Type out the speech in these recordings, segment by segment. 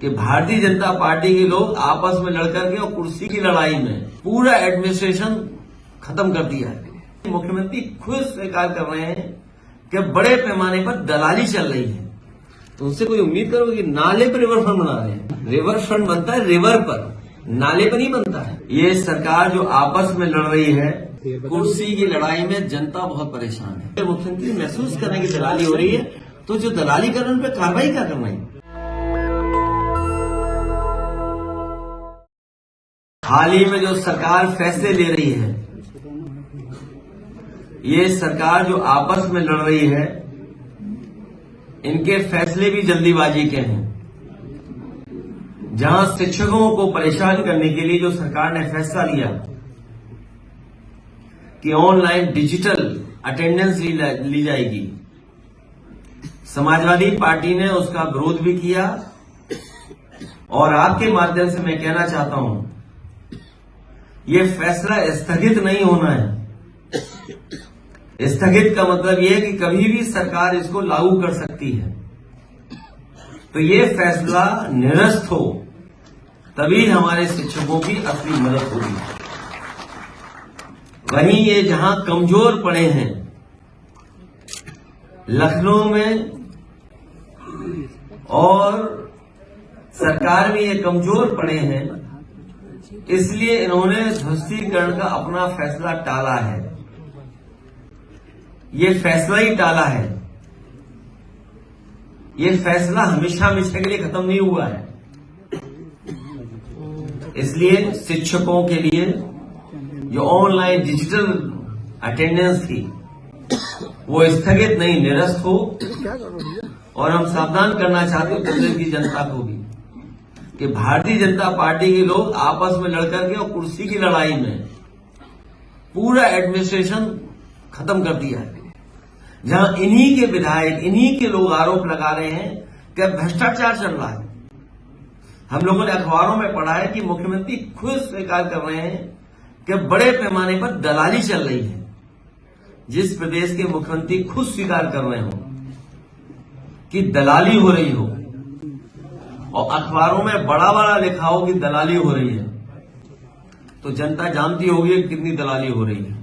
कि भारतीय जनता पार्टी के लोग आपस में लड़कर के और कुर्सी की लड़ाई में पूरा एडमिनिस्ट्रेशन खत्म कर दिया है। मुख्यमंत्री खुद स्वीकार कर रहे हैं कि बड़े पैमाने पर दलाली चल रही है, तो उनसे कोई उम्मीद करोगे कि नाले पर रिवर फ्रंट बना रहे हैं। रिवर फ्रंट बनता है रिवर पर, नाले पर नहीं बनता है। ये सरकार जो आपस में लड़ रही है कुर्सी की लड़ाई में, जनता बहुत परेशान है। मुख्यमंत्री महसूस कर रहे हैं कि दलाली हो रही है, तो जो दलाली कर रहे हैं उन पर कार्रवाई क्या करना है। हाल ही में जो सरकार फैसले ले रही है, ये सरकार जो आपस में लड़ रही है, इनके फैसले भी जल्दीबाजी के हैं। जहां शिक्षकों को परेशान करने के लिए जो सरकार ने फैसला लिया कि ऑनलाइन डिजिटल अटेंडेंस ली जाएगी, समाजवादी पार्टी ने उसका विरोध भी किया। और आपके माध्यम से मैं कहना चाहता हूं, ये फैसला स्थगित नहीं होना है। स्थगित का मतलब यह है कि कभी भी सरकार इसको लागू कर सकती है। तो ये फैसला निरस्त हो, तभी हमारे शिक्षकों की असली मदद होगी। वहीं ये जहां कमजोर पड़े हैं, लखनऊ में और सरकार में ये कमजोर पड़े हैं, इसलिए इन्होंने ध्वस्तीकरण का अपना फैसला टाला है। ये फैसला ही टाला है। ये फैसला हमेशा हमेशा के लिए खत्म नहीं हुआ है। इसलिए शिक्षकों के लिए जो ऑनलाइन डिजिटल अटेंडेंस थी, वो स्थगित नहीं, निरस्त हो। और हम सावधान करना चाहते हैं प्रदेश की जनता को भी कि भारतीय जनता पार्टी के लोग आपस में लड़कर के और कुर्सी की लड़ाई में पूरा एडमिनिस्ट्रेशन खत्म कर दिया है। जहां इन्हीं के विधायक, इन्हीं के लोग आरोप लगा रहे हैं कि भ्रष्टाचार चल रहा है। हम लोगों ने अखबारों में पढ़ा है कि मुख्यमंत्री खुद स्वीकार कर रहे हैं कि बड़े पैमाने पर दलाली चल रही है। जिस प्रदेश के मुख्यमंत्री खुद स्वीकार कर रहे हो कि दलाली हो रही हो और अखबारों में बड़ा बड़ा लिखा हो कि दलाली हो रही है, तो जनता जानती होगी कितनी दलाली हो रही है।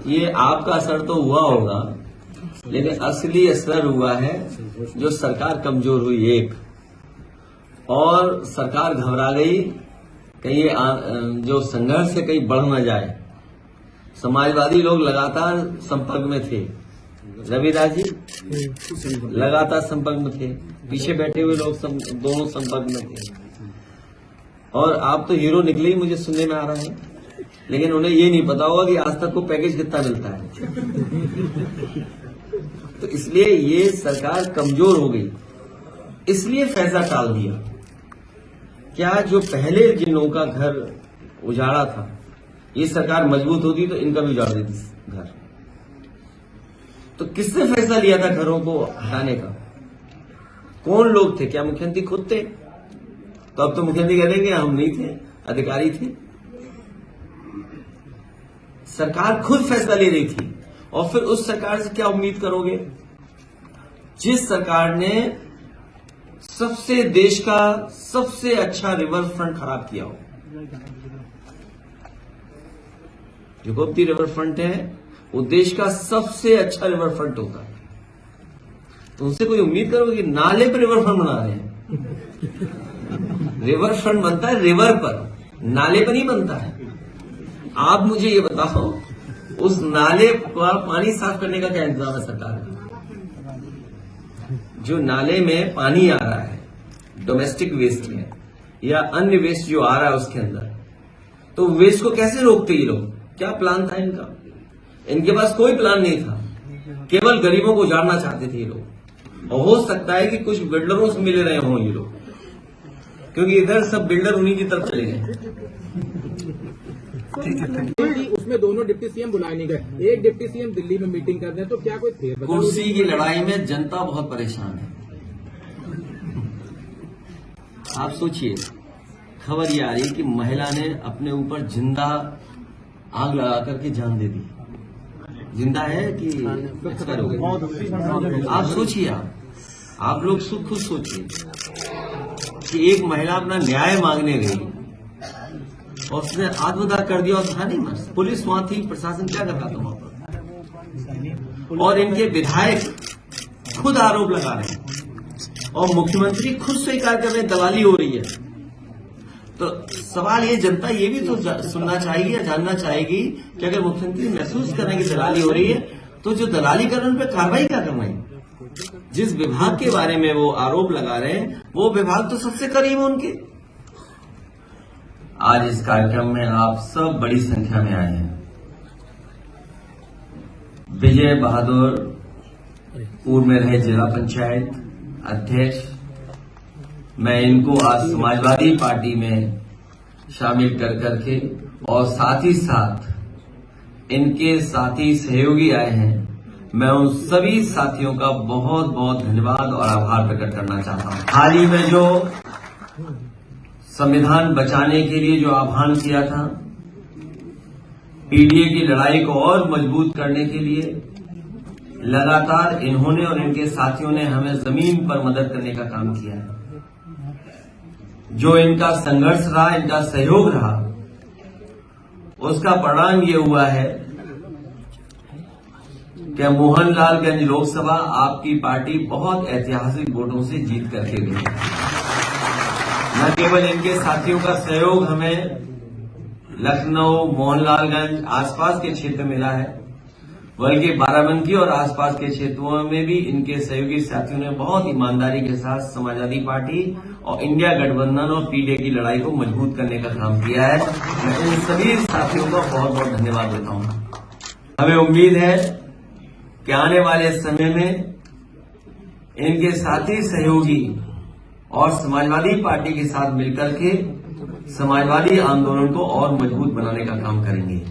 ये आपका असर तो हुआ होगा, लेकिन असली असर हुआ है जो सरकार कमजोर हुई एक, और सरकार घबरा गई कहीं जो संघर्ष है कहीं बढ़ न जाए। समाजवादी लोग लगातार संपर्क में थे, रविदास जी लगातार संपर्क में थे, पीछे बैठे हुए लोग दोनों संपर्क में थे। और आप तो हीरो निकले ही, मुझे सुनने में आ रहा है, लेकिन उन्हें ये नहीं पता होगा कि आज तक को पैकेज कितना मिलता है। तो इसलिए ये सरकार कमजोर हो गई, इसलिए फैसला टाल दिया। क्या जो पहले जिन लोगों का घर उजाड़ा था, ये सरकार मजबूत होती तो इनका भी उजाड़ देती घर। तो किसने फैसला लिया था घरों को हटाने का? कौन लोग थे? क्या मुख्यमंत्री खुद थे? तो अब तो मुख्यमंत्री कह देंगे हम नहीं थे, अधिकारी थे। सरकार खुद फैसला ले रही थी, और फिर उस सरकार से क्या उम्मीद करोगे जिस सरकार ने देश का सबसे अच्छा रिवर फ्रंट खराब किया हो। जो गोमती रिवर फ्रंट है वो देश का सबसे अच्छा रिवर फ्रंट होता है, तो उनसे कोई उम्मीद करोगे कि नाले पर रिवर फ्रंट बना रहे हैं। रिवर फ्रंट बनता है रिवर पर, नाले पर नहीं बनता है। आप मुझे ये बताओ, उस नाले का पानी साफ करने का क्या इंतजाम है सरकार का? जो नाले में पानी आ रहा है, डोमेस्टिक वेस्ट है या अन्य वेस्ट जो आ रहा है उसके अंदर, तो वेस्ट को कैसे रोकते ये लोग? क्या प्लान था इनका? इनके पास कोई प्लान नहीं था, केवल गरीबों को उजाड़ना चाहते थे ये लोग। और हो सकता है कि कुछ बिल्डरों से मिल रहे हों ये लोग, क्योंकि इधर सब बिल्डर उन्हीं की तरफ चले गए। उसमें दोनों डिप्टी सीएम बुलाए नहीं गए, एक डिप्टी सीएम दिल्ली में मीटिंग कर रहे हैं, तो क्या कोई थे? कुर्सी की लड़ाई में जनता बहुत परेशान है। आप सोचिए, खबर ये आ रही है कि महिला ने अपने ऊपर जिंदा आग लगा करके जान दे दी। जिंदा है कि एक्सपायर हो गई? आप सोचिए, आप आप लोग खुद सोचिए कि एक महिला अपना न्याय मांगने गई और उसने आत्मदाह कर दिया और था नहीं मर, पुलिस वहां थी, प्रशासन क्या कर रहा था वहां पर। और इनके विधायक खुद आरोप लगा रहे हैं और मुख्यमंत्री खुद स्वीकार कर रहे हैं दलाली हो रही है। तो सवाल ये, जनता ये भी तो सुनना चाहेगी या जानना चाहेगी कि अगर मुख्यमंत्री महसूस कर रहे हैं कि दलाली हो रही है तो जो दलाली कर रहे हैं उन पर कार्रवाई क्या करना है। जिस विभाग के बारे में वो आरोप लगा रहे हैं वो विभाग तो सबसे करीब है उनके। आज इस कार्यक्रम में आप सब बड़ी संख्या में आए हैं। विजय बहादुर पूर्व में रहे जिला पंचायत अध्यक्ष, मैं इनको आज समाजवादी पार्टी में शामिल कर करके और साथ ही साथ इनके साथी सहयोगी आए हैं, मैं उन सभी साथियों का बहुत बहुत धन्यवाद और आभार प्रकट करना चाहता हूं। हाल ही में जो संविधान बचाने के लिए जो आह्वान किया था, पीडीए की लड़ाई को और मजबूत करने के लिए लगातार इन्होंने और इनके साथियों ने हमें जमीन पर मदद करने का काम किया है। जो इनका संघर्ष रहा, इनका सहयोग रहा, उसका परिणाम ये हुआ है कि मोहनलालगंज लोकसभा आपकी पार्टी बहुत ऐतिहासिक वोटों से जीत करके गई। न केवल इनके साथियों का सहयोग हमें लखनऊ, मोहनलालगंज आसपास के क्षेत्र मिला है, बल्कि बाराबंकी और आसपास के क्षेत्रों में भी इनके सहयोगी साथियों ने बहुत ईमानदारी के साथ समाजवादी पार्टी और इंडिया गठबंधन और पीडीए की लड़ाई को मजबूत करने का काम किया है। मैं इन सभी साथियों का बहुत बहुत धन्यवाद देता हूं। हमें उम्मीद है कि आने वाले समय में इनके साथी सहयोगी और समाजवादी पार्टी के साथ मिलकर के समाजवादी आंदोलन को और मजबूत बनाने का काम करेंगे।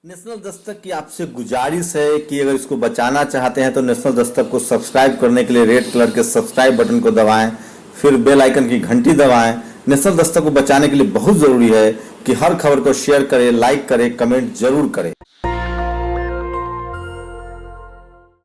नेशनल दस्तक की आपसे गुजारिश है कि अगर इसको बचाना चाहते हैं तो नेशनल दस्तक को सब्सक्राइब करने के लिए रेड कलर के सब्सक्राइब बटन को दबाएं, फिर बेल आइकन की घंटी दबाएं। नेशनल दस्तक को बचाने के लिए बहुत जरूरी है कि हर खबर को शेयर करें, लाइक करें, कमेंट जरूर करें।